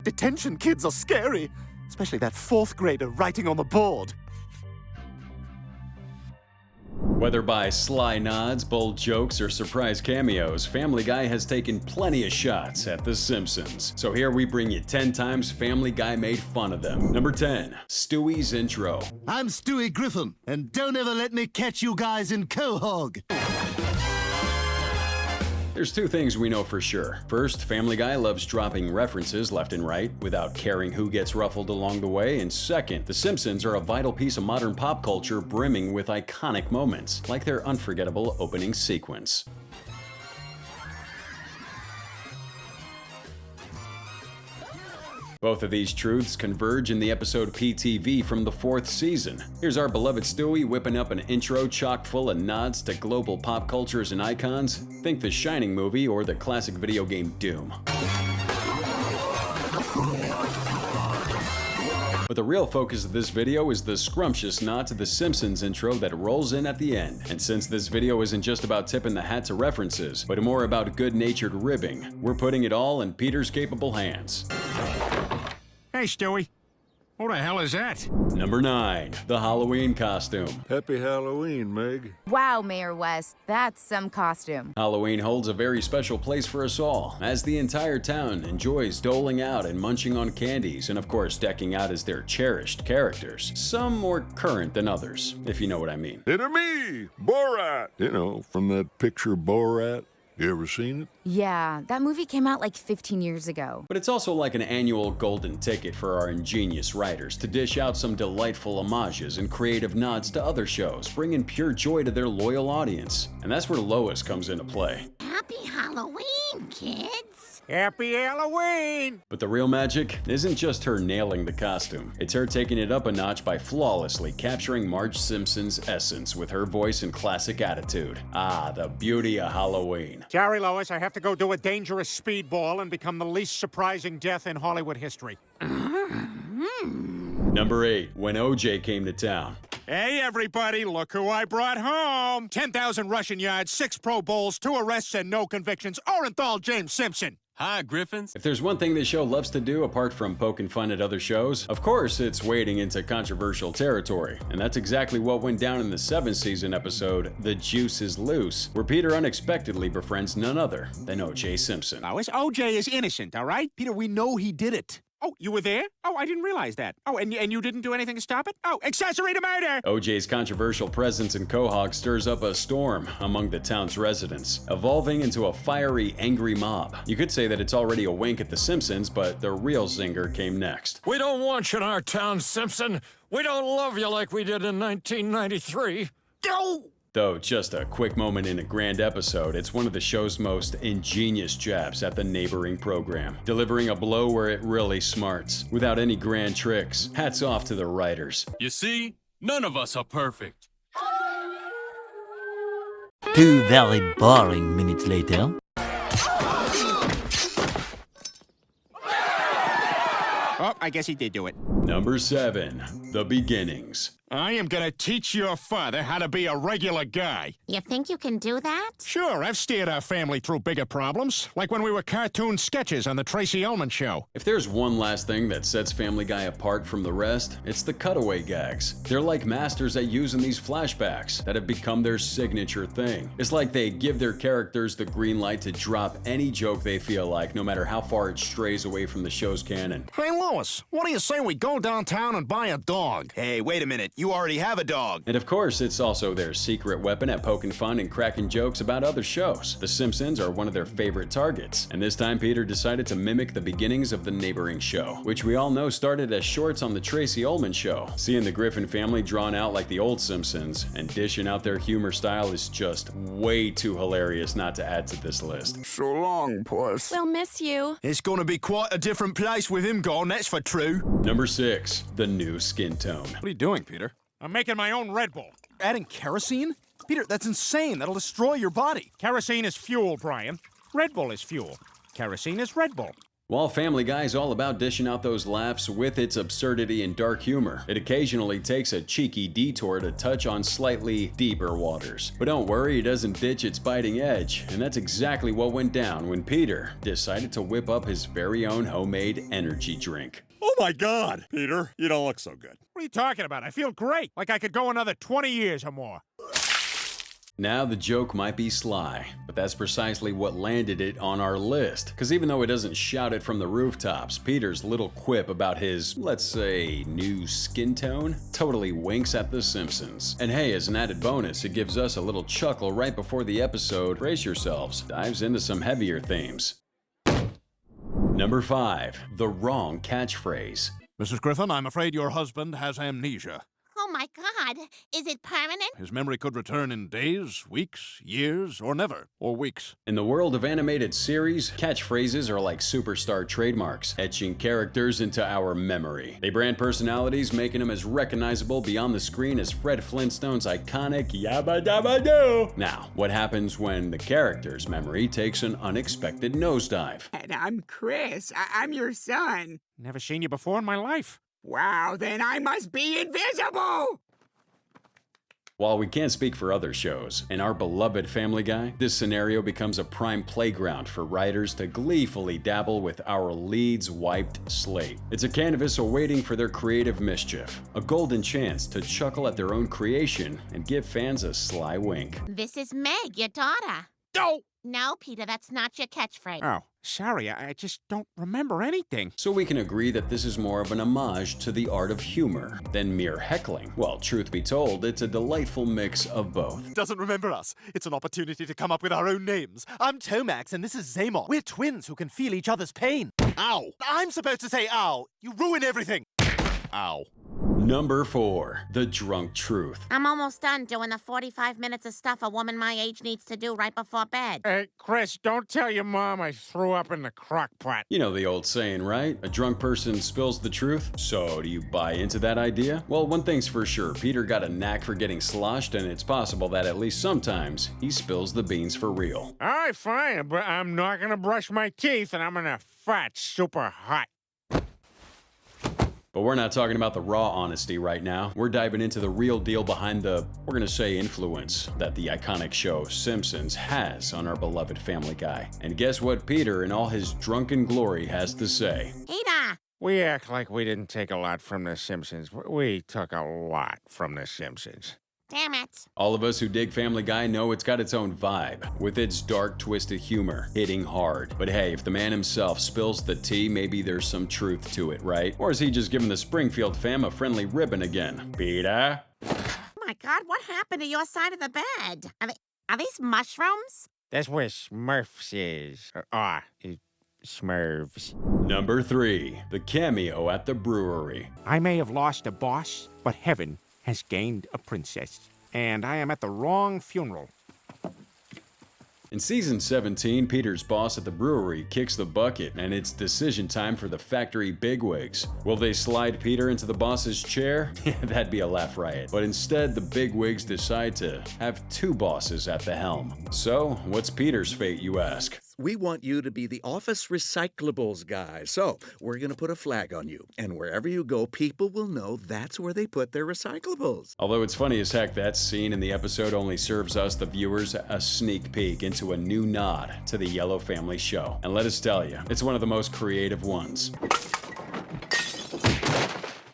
Detention kids are scary, especially that fourth grader writing on the board. Whether by sly nods, bold jokes, or surprise cameos, Family Guy has taken plenty of shots at The Simpsons. So here we bring you 10 times Family Guy made fun of them. Number 10. Stewies Intro. I'm Stewie Griffin, and don't ever let me catch you guys in Quahog. There's two things we know for sure. First, Family Guy loves dropping references left and right without caring who gets ruffled along the way. And second, The Simpsons are a vital piece of modern pop culture brimming with iconic moments, like their unforgettable opening sequence. Both of these truths converge in the episode PTV from the 4th season. Here's our beloved Stewie whipping up an intro chock full of nods to global pop cultures and icons. Think The Shining movie or the classic video game Doom. But the real focus of this video is the scrumptious nod to the Simpsons intro that rolls in at the end. And since this video isn't just about tipping the hat to references, but more about good-natured ribbing, we're putting it all in Peter's capable hands. Hey, Stewie. Who the hell is that? Number 9. The Halloween costume. Happy Halloween, Meg. Wow, Mayor West, that's some costume. Halloween holds a very special place for us all, as the entire town enjoys doling out and munching on candies, and of course decking out as their cherished characters. Some more current than others, if you know what I mean. It's me, Borat. You know, from that picture Borat. You ever seen it? Yeah, that movie came out like 15 years ago. But it's also like an annual golden ticket for our ingenious writers to dish out some delightful homages and creative nods to other shows, bringing pure joy to their loyal audience. And that's where Lois comes into play. Happy Halloween, kids! Happy Halloween! But the real magic isn't just her nailing the costume. It's her taking it up a notch by flawlessly capturing Marge Simpson's essence with her voice and classic attitude. Ah, the beauty of Halloween. Sorry, Lois, I have to go do a dangerous speedball and become the least surprising death in Hollywood history. Number 8. When OJ came to town. Hey, everybody, look who I brought home! 10,000 rushing yards, 6 Pro Bowls, 2 arrests, and no convictions. Orenthal James Simpson. Hi, Griffins. If there's one thing this show loves to do apart from poking fun at other shows, of course it's wading into controversial territory. And that's exactly what went down in the 7th season episode, The Juice is Loose, where Peter unexpectedly befriends none other than O.J. Simpson. Lois, OJ is innocent, all right? Peter, we know he did it. Oh, you were there? Oh, I didn't realize that. Oh, and you didn't do anything to stop it? Oh, accessory to murder! OJ's controversial presence in Quahog stirs up a storm among the town's residents, evolving into a fiery, angry mob. You could say that it's already a wink at The Simpsons, but the real zinger came next. We don't want you in our town, Simpson. We don't love you like we did in 1993. Go! Though just a quick moment in a grand episode, it's one of the show's most ingenious jabs at the neighboring program, delivering a blow where it really smarts, without any grand tricks. Hats off to the writers. You see, none of us are perfect. 2 very boring minutes later. Oh, I guess he did do it. Number 7. The Beginnings. I am gonna teach your father how to be a regular guy. You think you can do that? Sure, I've steered our family through bigger problems, like when we were cartoon sketches on the Tracy Ullman Show. If there's one last thing that sets Family Guy apart from the rest, it's the cutaway gags. They're like masters at using these flashbacks that have become their signature thing. It's like they give their characters the green light to drop any joke they feel like, no matter how far it strays away from the show's canon. Hey, Lois, what do you say we go downtown and buy a dog? Hey, wait a minute. You already have a dog. And of course, it's also their secret weapon at poking fun and cracking jokes about other shows. The Simpsons are one of their favorite targets. And this time, Peter decided to mimic the beginnings of the neighboring show, which we all know started as shorts on the Tracy Ullman Show. Seeing the Griffin family drawn out like the old Simpsons and dishing out their humor style is just way too hilarious not to add to this list. So long, Puss. We'll miss you. It's gonna be quite a different place with him gone, that's for true. Number 6. The new skin tone. What are you doing, Peter? I'm making my own Red Bull. Adding kerosene? Peter, that's insane. That'll destroy your body. Kerosene is fuel, Brian. Red Bull is fuel. Kerosene is Red Bull. While Family Guy is all about dishing out those laughs with its absurdity and dark humor, it occasionally takes a cheeky detour to touch on slightly deeper waters. But don't worry, it doesn't ditch its biting edge, and that's exactly what went down when Peter decided to whip up his very own homemade energy drink. Oh my God, Peter, you don't look so good. What are you talking about? I feel great, like I could go another 20 years or more. Now the joke might be sly, but that's precisely what landed it on our list. Because even though it doesn't shout it from the rooftops, Peter's little quip about his, let's say, new skin tone totally winks at The Simpsons. And hey, as an added bonus, it gives us a little chuckle right before the episode, brace yourselves, dives into some heavier themes. Number 5. The wrong catchphrase. Mrs. Griffin, I'm afraid your husband has amnesia. Oh my God, is it permanent? His memory could return in days, weeks, years, or never, or weeks. In the world of animated series, catchphrases are like superstar trademarks, etching characters into our memory. They brand personalities, making them as recognizable beyond the screen as Fred Flintstone's iconic Yabba Dabba Doo. Now, what happens when the character's memory takes an unexpected nosedive? And I'm Chris. I'm your son. Never seen you before in my life. Wow, then I must be invisible! While we can't speak for other shows, in our beloved Family Guy, this scenario becomes a prime playground for writers to gleefully dabble with our lead's wiped slate. It's a canvas awaiting for their creative mischief, a golden chance to chuckle at their own creation and give fans a sly wink. This is Meg, your daughter. No! No, Peter, that's not your catchphrase. Oh, sorry, I just don't remember anything. So we can agree that this is more of an homage to the art of humor than mere heckling. Well, truth be told, it's a delightful mix of both. Doesn't remember us. It's an opportunity to come up with our own names. I'm Tomax and this is Zamon. We're twins who can feel each other's pain. Ow! I'm supposed to say ow. You ruin everything. Ow. Number 4. The Drunk Truth. I'm almost done doing the 45 minutes of stuff a woman my age needs to do right before bed. Hey, Chris, don't tell your mom I threw up in the crock pot. You know the old saying, right? A drunk person spills the truth. So, do you buy into that idea? Well, one thing's for sure, Peter got a knack for getting sloshed, and it's possible that at least sometimes he spills the beans for real. All right, fine, but I'm not gonna brush my teeth and I'm gonna fart super hot. But we're not talking about the raw honesty right now. We're diving into the real deal behind the, we're gonna say, influence that the iconic show Simpsons has on our beloved Family Guy. And guess what Peter, in all his drunken glory, has to say? Peter! We act like we didn't take a lot from The Simpsons. We took a lot from The Simpsons. Damn it. All of us who dig Family Guy know it's got its own vibe, with its dark, twisted humor, hitting hard. But hey, if the man himself spills the tea, maybe there's some truth to it, right? Or is he just giving the Springfield fam a friendly ribbon again? Peter? Oh my God, what happened to your side of the bed? Are these mushrooms? That's where Smurfs is. Smurfs. Number 3. The cameo at the brewery. I may have lost a boss, but heaven has gained a princess. And I am at the wrong funeral. In season 17, Peter's boss at the brewery kicks the bucket, and it's decision time for the factory bigwigs. Will they slide Peter into the boss's chair? That'd be a laugh riot. But instead, the bigwigs decide to have 2 bosses at the helm. So, what's Peter's fate, you ask? We want you to be the office recyclables guy. So we're going to put a flag on you. And wherever you go, people will know that's where they put their recyclables. Although it's funny as heck, that scene in the episode only serves us, the viewers, a sneak peek into a new nod to the Yellow Family show. And let us tell you, it's one of the most creative ones.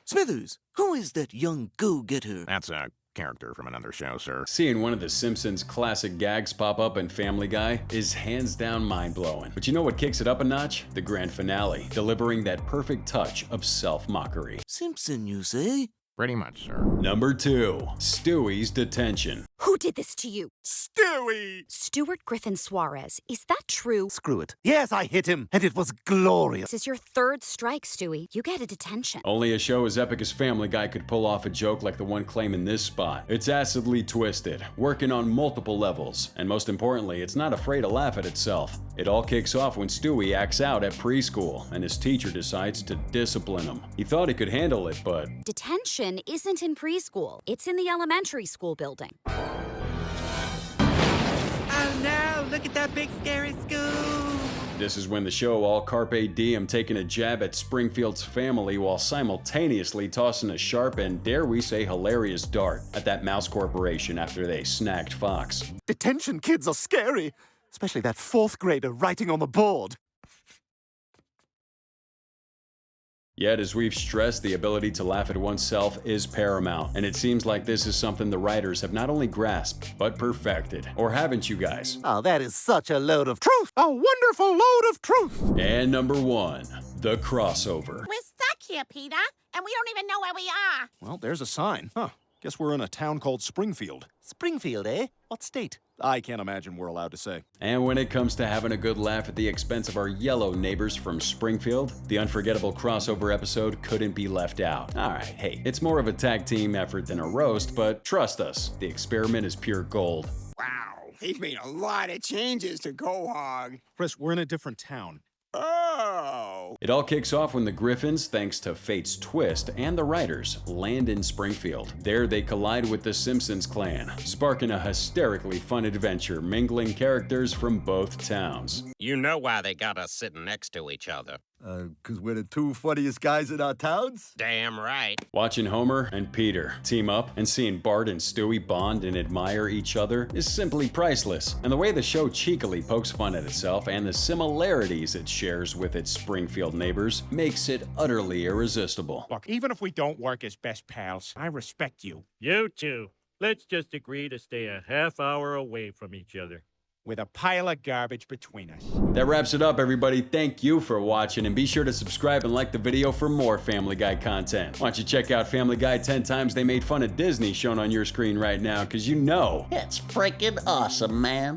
Smithers, who is that young go-getter? That's a character from another show, sir. Seeing one of the Simpsons classic gags pop up in Family Guy is hands down mind-blowing. But you know what kicks it up a notch? The grand finale, delivering that perfect touch of self-mockery. Simpson, you say? Pretty much, sir. Number 2. Stewies Detention. Who did this to you? Stewie! Stuart Griffin Suarez. Is that true? Screw it. Yes, I hit him, and it was glorious. This is your 3rd strike, Stewie. You get a detention. Only a show as epic as Family Guy could pull off a joke like the one claiming this spot. It's acidly twisted, working on multiple levels, and most importantly, it's not afraid to laugh at itself. It all kicks off when Stewie acts out at preschool, and his teacher decides to discipline him. He thought he could handle it, but... Detention isn't in preschool. It's in the elementary school building. Oh no, look at that big scary school. This is when the show all carpe diem taking a jab at Springfield's family while simultaneously tossing a sharp and, dare we say, hilarious dart at that mouse corporation after they snagged Fox. Detention kids are scary, especially that fourth grader writing on the board. Yet, as we've stressed, the ability to laugh at oneself is paramount, and it seems like this is something the writers have not only grasped, but perfected. Or haven't you guys? Oh, that is such a load of truth! A wonderful load of truth! And number 1, the crossover. We're stuck here, Peter, and we don't even know where we are. Well, there's a sign. Huh. Guess we're in a town called Springfield. Springfield, eh? What state? I can't imagine we're allowed to say. And when it comes to having a good laugh at the expense of our yellow neighbors from Springfield, the unforgettable crossover episode couldn't be left out. Alright, hey, it's more of a tag team effort than a roast, but trust us, the experiment is pure gold. Wow, they've made a lot of changes to Quahog. Chris, we're in a different town. Oh! It all kicks off when the Griffins, thanks to fate's twist, and the writers land in Springfield. There they collide with the Simpsons clan, sparking a hysterically fun adventure mingling characters from both towns. You know why they got us sitting next to each other. 'Cause we're the two funniest guys in our towns? Damn right. Watching Homer and Peter team up and seeing Bart and Stewie bond and admire each other is simply priceless. And the way the show cheekily pokes fun at itself and the similarities it shares with its Springfield neighbors makes it utterly irresistible. Look, even if we don't work as best pals, I respect you. You two. Let's just agree to stay a half hour away from each other. With a pile of garbage between us. That wraps it up, everybody. Thank you for watching, and be sure to subscribe and like the video for more Family Guy content. Why don't you check out Family Guy 10 Times They Made Fun of Disney shown on your screen right now, because you know That's freaking awesome, man.